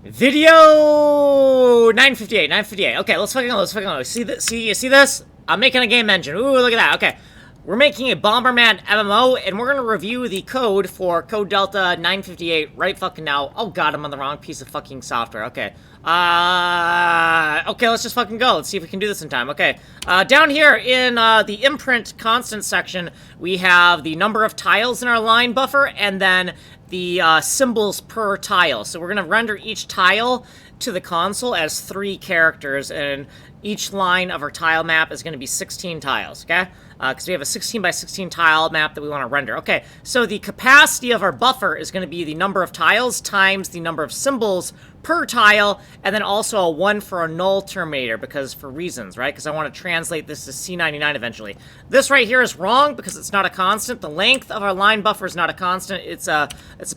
Video 958. Okay, let's fucking go. You see this? I'm making a game engine. Ooh, look at that. Okay. We're making a Bomberman MMO, and we're gonna review the code for code delta 958 right fucking now. Oh god, I'm on the wrong piece of fucking software. Okay. Okay, let's just fucking go. Let's see if we can do this in time. Okay. Down here in the imprint constant section, we have the number of tiles in our line buffer, and then the symbols per tile. So we're gonna render each tile to the console as 3 characters, and each line of our tile map is going to be 16 tiles, okay? Because we have a 16 by 16 tile map that we want to render. Okay, so the capacity of our buffer is going to be the number of tiles times the number of symbols per tile, and then also a 1 for a null terminator, because for reasons, right? Because I want to translate this to C99 eventually. This right here is wrong because it's not a constant. The length of our line buffer is not a constant. It's a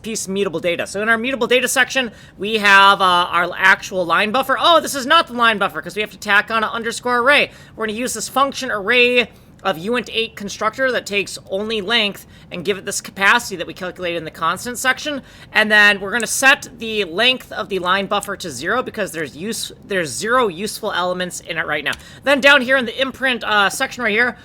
piece of mutable data. So in our mutable data section, we have our actual line buffer. Oh, this is not the line buffer because we have to tack on an underscore array. We're going to use this function array of uint8 constructor that takes only length and give it this capacity that we calculated in the constant section, and then we're going to set the length of the line buffer to 0 because there's 0 useful elements in it right now. Then down here in the imprint section right here,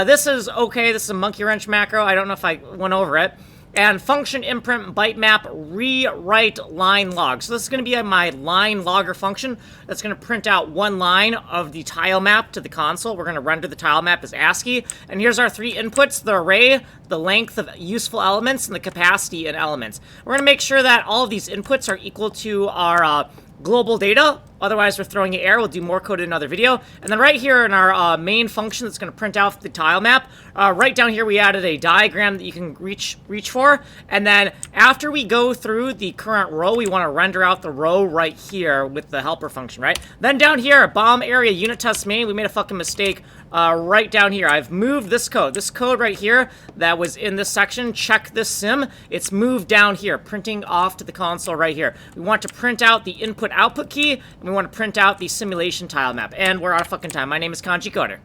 this is okay. This is a monkey wrench macro. I don't know if I went over it. And function imprint byte map rewrite line log. So this is going to be my line logger function that's going to print out 1 line of the tile map to the console. We're going to render the tile map as ASCII. And here's our 3 inputs: the array, the length of useful elements, and the capacity in elements. We're going to make sure that all of these inputs are equal to our global data. Otherwise, we're throwing an error. We'll do more code in another video. And then right here in our main function that's going to print out the tile map, right down here we added a diagram that you can reach for. And then after we go through the current row, we want to render out the row right here with the helper function, right? Then down here, bomb area unit test main, we made a fucking mistake. Right down here, I've moved this code. This code right here that was in this section, check this sim, it's moved down here, printing off to the console right here. We want to print out the input-output key, and we want to print out the simulation tile map. And we're out of fucking time. My name is Kanji Coder.